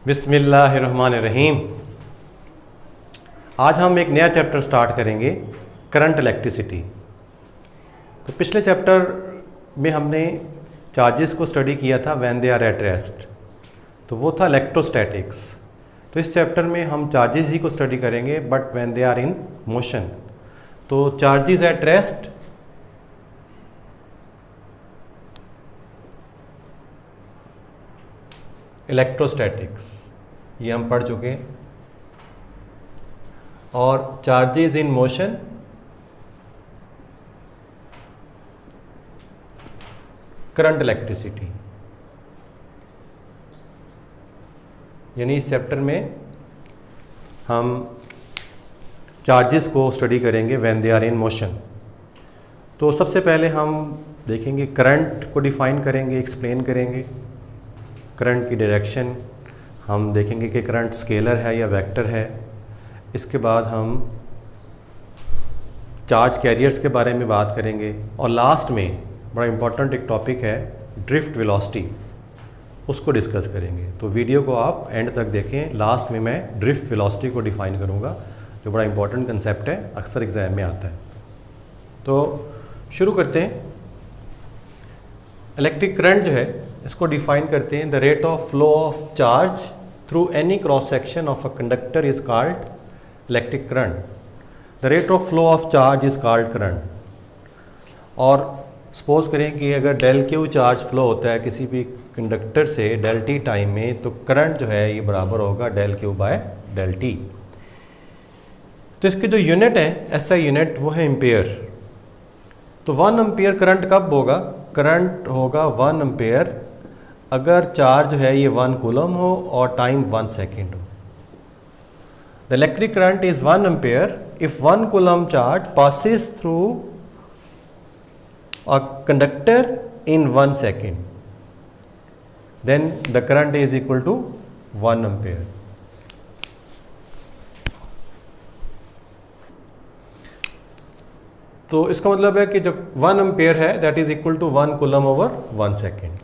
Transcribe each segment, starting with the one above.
बिस्मिल्लाहिर्रहमानिर्रहीम। आज हम एक नया चैप्टर स्टार्ट करेंगे, करंट इलेक्ट्रिसिटी। तो पिछले चैप्टर में हमने चार्जेस को स्टडी किया था when they are at rest, तो वो था इलेक्ट्रोस्टैटिक्स। तो इस चैप्टर में हम चार्जेस ही को स्टडी करेंगे but when they are in motion. तो चार्जेस एट रेस्ट, इलेक्ट्रोस्टैटिक्स, ये हम पढ़ चुके हैं। और charges in motion, current electricity. यानी इस चैप्टर में हम चार्जेस को स्टडी करेंगे when they are in motion. तो सबसे पहले हम देखेंगे, करंट को डिफाइन करेंगे, एक्सप्लेन करेंगे करंट की डायरेक्शन। हम देखेंगे कि करंट स्केलर है या वेक्टर है। इसके बाद हम चार्ज कैरियर्स के बारे में बात करेंगे। और लास्ट में बड़ा इम्पोर्टेंट एक टॉपिक है, ड्रिफ्ट वेलोसिटी, उसको डिस्कस करेंगे। तो वीडियो को आप एंड तक देखें। लास्ट में मैं ड्रिफ्ट वेलोसिटी को डिफाइन करूँगा, जो बड़ा इम्पोर्टेंट कंसेप्ट है, अक्सर एग्जाम में आता है। तो शुरू करते हैं। इलेक्ट्रिक करंट जो है इसको डिफाइन करते हैं, the rate of flow of charge through any cross section of a conductor is called electric current. The rate of flow of charge is called current. और सपोज करें कि अगर डेल क्यू चार्ज फ्लो होता है किसी भी conductor से del T time में, तो करंट जो है ये बराबर होगा del q by del t. तो इसके जो यूनिट है, ऐसा यूनिट, वो है एम्पेयर। तो 1 एम्पेयर करंट कब होगा? करंट होगा 1 एम्पेयर अगर चार्ज जो है ये 1 कूलम हो और टाइम 1 सेकेंड हो। The electric current is 1 ampere if 1 coulomb charge passes through a conductor in 1 second, then the current is equal to 1 ampere. तो इसका मतलब है कि जो 1 एम्पेयर है that is equal to 1 coulomb over 1 second.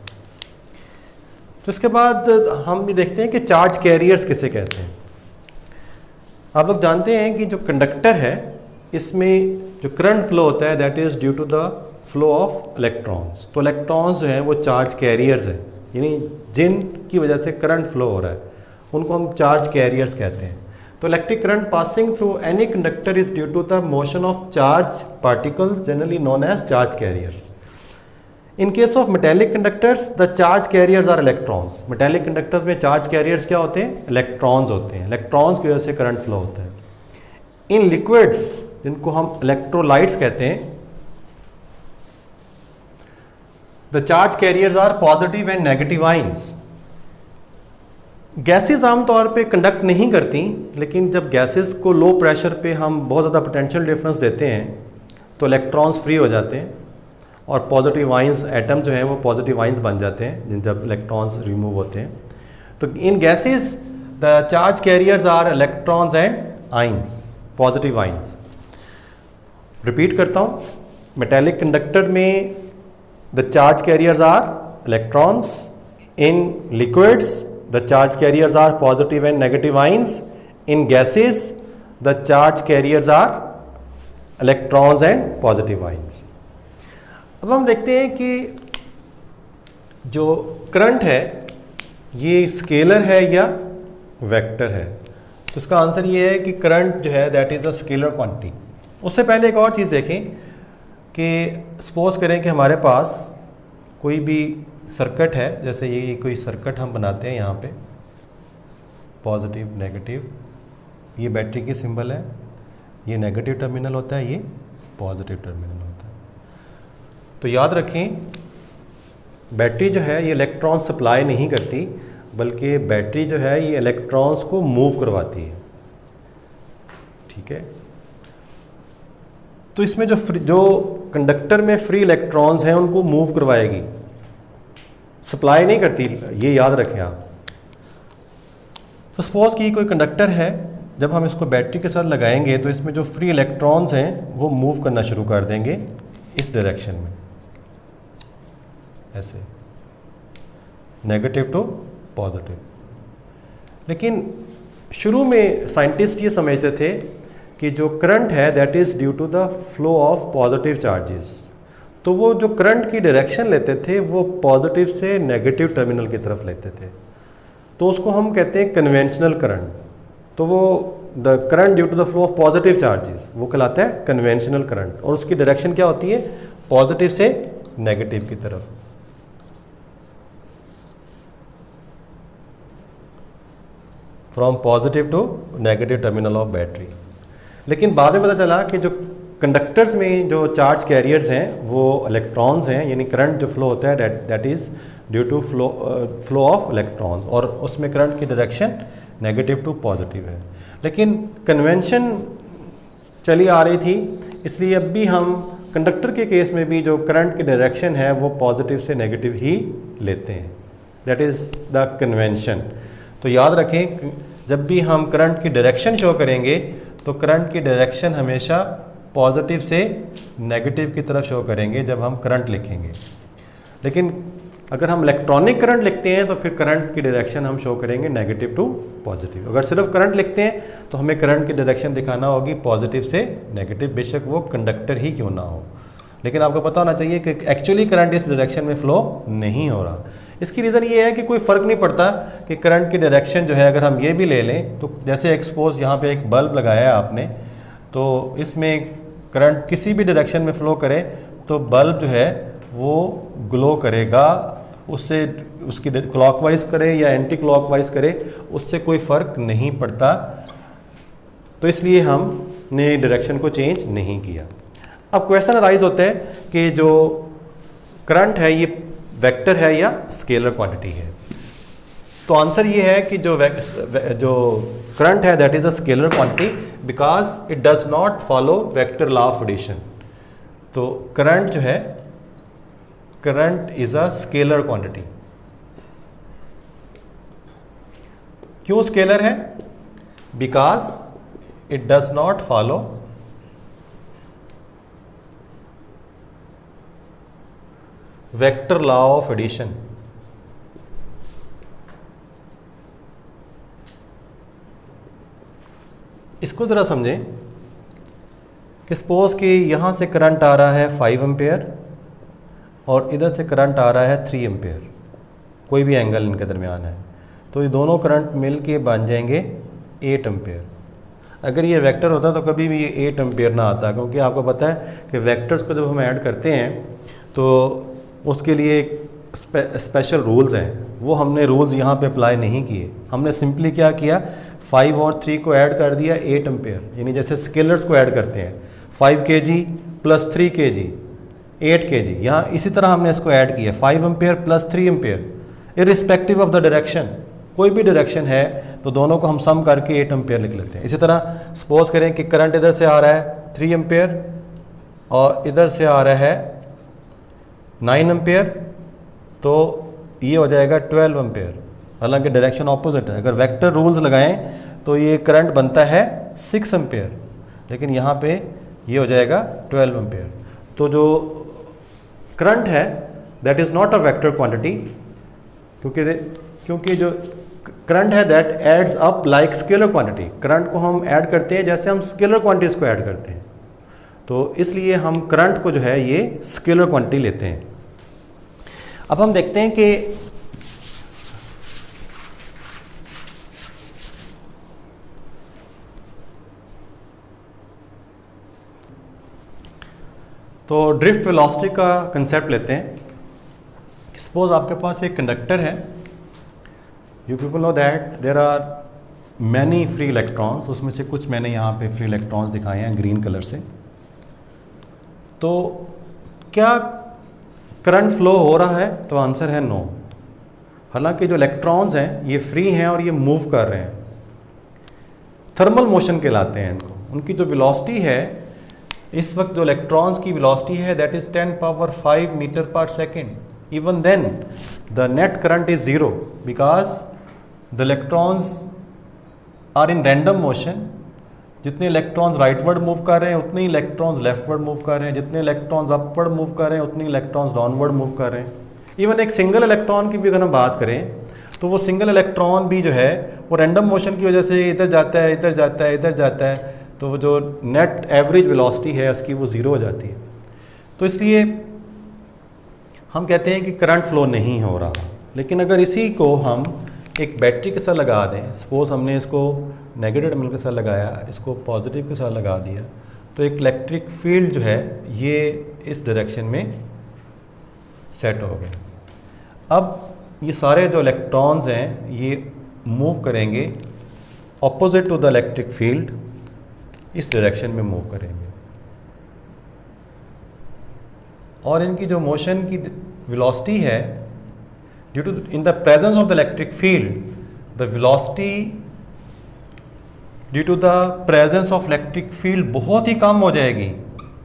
तो इसके बाद हम भी देखते हैं कि चार्ज कैरियर्स किसे कहते हैं। आप लोग जानते हैं कि जो कंडक्टर है इसमें जो करंट फ्लो होता है that is due to the flow of electrons. तो इलेक्ट्रॉन्स जो हैं वो चार्ज कैरियर्स हैं, यानी जिनकी वजह से करंट फ्लो हो रहा है उनको हम चार्ज कैरियर्स कहते हैं। तो electric current passing through any conductor is due to the motion of charge particles generally known as charge carriers. In case of metallic conductors the charge carriers are electrons. Metallic conductors में charge carriers क्या होते हैं? Electrons होते हैं। Electrons की वजह से current flow होता है। इन लिक्विड्स, जिनको हम इलेक्ट्रोलाइट्स कहते हैं, the charge carriers are positive and negative ions. Gases आमतौर पे कंडक्ट नहीं करती, लेकिन जब गैसेस को लो प्रेशर पे हम बहुत ज़्यादा पोटेंशियल डिफरेंस देते हैं तो इलेक्ट्रॉन्स फ्री हो जाते हैं और पॉजिटिव आयंस, एटम जो हैं वो पॉजिटिव आयंस बन जाते हैं जब इलेक्ट्रॉन्स रिमूव होते हैं। तो इन gases the charge carriers are electrons and ions, positive ions. Repeat करता हूँ, मेटेलिक कंडक्टर में the charge carriers are electrons. In liquids the charge carriers are positive and negative ions. In gases the charge carriers are electrons and positive ions. अब हम देखते हैं कि जो current है ये स्केलर है या वेक्टर है। तो इसका आंसर ये है कि करंट जो है that is a scalar quantity. उससे पहले एक और चीज़ देखें कि सपोज करें कि हमारे पास कोई भी सर्किट है, जैसे ये कोई सर्किट हम बनाते हैं, यहाँ पे पॉजिटिव नेगेटिव, ये बैटरी की सिंबल है, ये नेगेटिव टर्मिनल होता है, ये पॉजिटिव टर्मिनल होता है। तो याद रखें, बैटरी जो है ये इलेक्ट्रॉन सप्लाई नहीं करती, बल्कि बैटरी जो है ये इलेक्ट्रॉन्स को मूव करवाती है। ठीक है, तो इसमें जो कंडक्टर में फ्री इलेक्ट्रॉन्स हैं उनको मूव करवाएगी, सप्लाई नहीं करती, ये याद रखें आप। तो सपोज कि कोई कंडक्टर है, जब हम इसको बैटरी के साथ लगाएंगे तो इसमें जो फ्री इलेक्ट्रॉन्स हैं वो मूव करना शुरू कर देंगे इस डायरेक्शन में, ऐसे नेगेटिव टू पॉजिटिव। लेकिन शुरू में साइंटिस्ट ये समझते थे कि जो करंट है that is due to the flow of positive charges. तो वो जो करंट की डायरेक्शन लेते थे वो पॉजिटिव से नेगेटिव टर्मिनल की तरफ लेते थे, तो उसको हम कहते हैं कन्वेंशनल करंट। तो वो the current due to the flow of positive charges वो कहलाता है कन्वेंशनल करंट, और उसकी डायरेक्शन क्या होती है, पॉजिटिव से नेगेटिव की तरफ। From positive to negative terminal of battery. लेकिन बाद में पता चला कि जो कंडक्टर्स में जो चार्ज कैरियर्स हैं वो इलेक्ट्रॉन्स हैं, यानी करंट जो फ्लो होता है that is due to flow of electrons, और उसमें करंट की डायरेक्शन नेगेटिव टू पॉजिटिव है। लेकिन कन्वेंशन चली आ रही थी, इसलिए अब भी हम कंडक्टर के केस में भी जो करंट की डायरेक्शन है वो पॉजिटिव से नेगेटिव ही लेते हैं, दैट इज़ द कन्वेंशन। तो याद रखें, जब भी हम करंट की डायरेक्शन शो करेंगे तो करंट की डायरेक्शन हमेशा पॉजिटिव से नेगेटिव की तरफ शो करेंगे जब हम करंट लिखेंगे। लेकिन अगर हम इलेक्ट्रॉनिक करंट लिखते हैं तो फिर करंट की डायरेक्शन हम शो करेंगे नेगेटिव टू पॉजिटिव। अगर सिर्फ करंट लिखते हैं तो हमें करंट की डायरेक्शन दिखाना होगी पॉजिटिव से नेगेटिव, बेशक वो कंडक्टर ही क्यों ना हो। लेकिन आपको पता होना चाहिए कि एक्चुअली करंट इस डायरेक्शन में फ़्लो नहीं हो रहा। इसकी रीज़न ये है कि कोई फ़र्क नहीं पड़ता कि करंट की डायरेक्शन जो है, अगर हम ये भी ले लें तो जैसे एक्सपोज यहाँ पे एक बल्ब लगाया है आपने, तो इसमें करंट किसी भी डायरेक्शन में फ़्लो करे तो बल्ब जो है वो ग्लो करेगा, उससे उसकी क्लॉकवाइज करे या एंटी क्लॉकवाइज करे उससे कोई फ़र्क नहीं पड़ता। तो इसलिए हमने डायरेक्शन को चेंज नहीं किया। अब क्वेश्चन अराइज होते हैं कि जो करंट है ये वेक्टर है या स्केलर क्वांटिटी है। तो आंसर ये है कि जो करंट है that is a scalar quantity because it does not follow vector law of addition. तो करंट जो है, current is a scalar quantity. क्यों स्केलर है? Because it does not follow vector law of addition. इसको ज़रा समझें कि सपोज कि यहाँ से करंट आ रहा है 5 एम्पेयर और इधर से करंट आ रहा है 3 एम्पेयर, कोई भी एंगल इनके दरमियान है, तो ये दोनों करंट मिल के बन जाएंगे 8 एम्पेयर। अगर ये वेक्टर होता तो कभी भी ये 8 एम्पेयर ना आता, क्योंकि आपको पता है कि वेक्टर्स को जब हम ऐड करते हैं तो उसके लिए स्पेशल रूल्स हैं, वो हमने रूल्स यहाँ पे अप्लाई नहीं किए। हमने सिंपली क्या किया, 5 और 3 को ऐड कर दिया 8 एम्पेयर, यानी जैसे स्केलर्स को ऐड करते हैं 5 kg प्लस 3 kg 8 kg, यहाँ इसी तरह हमने इसको ऐड किया 5 ampere plus 3 ampere irrespective of the direction. कोई भी डायरेक्शन है तो दोनों को हम सम करके 8 एम्पेयर लिख लेते हैं। इसी तरह सपोज करें कि करंट इधर से आ रहा है 3 एम्पेयर और इधर से आ रहा है 9 एम्पेयर, तो ये हो जाएगा 12 एम्पेयर, हालांकि डायरेक्शन ऑपोजिट है। अगर वेक्टर रूल्स लगाएं तो ये करंट बनता है 6 एम्पेयर, लेकिन यहाँ पे ये हो जाएगा 12 एम्पेयर। तो जो करंट है that is not a vector quantity, क्योंकि जो करंट है that adds up like scalar quantity. Current को हम ऐड करते हैं जैसे हम स्केलर क्वांटिटीज़ को ऐड करते हैं, तो इसलिए हम करंट को जो है ये स्केलर क्वांटिटी लेते हैं। अब हम देखते हैं कि तो ड्रिफ्ट वेलोसिटी का कंसेप्ट लेते हैं। सपोज आपके पास एक कंडक्टर है, you people know that there are many free electrons, उसमें से कुछ मैंने यहाँ पे फ्री इलेक्ट्रॉन्स दिखाए हैं ग्रीन कलर से। तो क्या करंट फ्लो हो रहा है? तो आंसर है नो। हालांकि जो इलेक्ट्रॉन्स हैं ये फ्री हैं और ये मूव कर रहे हैं, थर्मल मोशन कहलाते हैं इनको। उनकी जो वेलोसिटी है इस वक्त, जो इलेक्ट्रॉन्स की वेलोसिटी है that is 10 power 5 meter per second. Even then the net current is zero because the electrons are in random motion. जितने इलेक्ट्रॉन्स राइटवर्ड मूव कर रहे हैं उतने ही इलेक्ट्रॉन्स लेफ्टवर्ड मूव कर रहे हैं, जितने इलेक्ट्रॉन्स अपवर्ड मूव कर रहे हैं उतने इलेक्ट्रॉन्स डाउनवर्ड मूव कर रहे हैं। इवन एक सिंगल इलेक्ट्रॉन की भी अगर हम बात करें तो वो सिंगल इलेक्ट्रॉन भी जो है वो रैंडम मोशन की वजह से इधर जाता है, इधर जाता है, इधर जाता है, तो वो जो नेट एवरेज वेलोसिटी है उसकी वो ज़ीरो हो जाती है। तो इसलिए हम कहते हैं कि करंट फ्लो नहीं हो रहा। लेकिन अगर इसी को हम एक बैटरी के साथ लगा दें, सपोज़ हमने इसको नेगेटिव टर्मिनल के साथ लगाया, इसको पॉजिटिव के साथ लगा दिया, तो एक इलेक्ट्रिक फील्ड जो है ये इस डायरेक्शन में सेट हो गए। अब ये सारे जो इलेक्ट्रॉन्स हैं ये मूव करेंगे opposite to the electric field, इस डायरेक्शन में मूव करेंगे, और इनकी जो मोशन की वेलोसिटी है due to in the presence of the electric field, the velocity due to the presence of electric field बहुत ही कम हो जाएगी।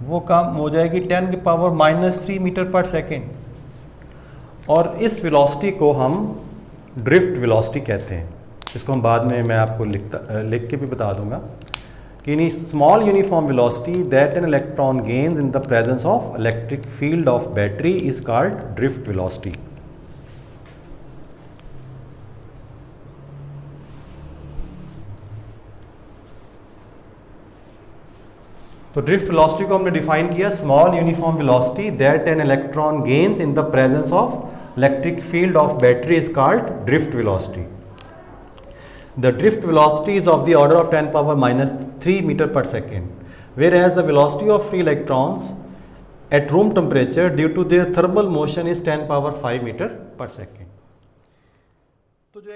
वो कम हो जाएगी 10⁻³ मीटर पर सेकेंड, और इस वेलोसिटी को हम ड्रिफ्ट वेलोसिटी कहते हैं। इसको हम बाद में मैं आपको लिख के भी बता दूंगा कि in small uniform velocity that an electron gains in the presence of electric field of battery is called drift velocity. तो ड्रिफ्ट वेलोसिटी को हमने डिफाइन किया, small uniform velocity that an electron gains in the presence of electric field of battery is called drift velocity. The drift velocity is of the order of 10⁻³ meter per second, whereas the velocity of free electrons at room temperature due to their thermal motion is 10⁵ meter per second. तो जो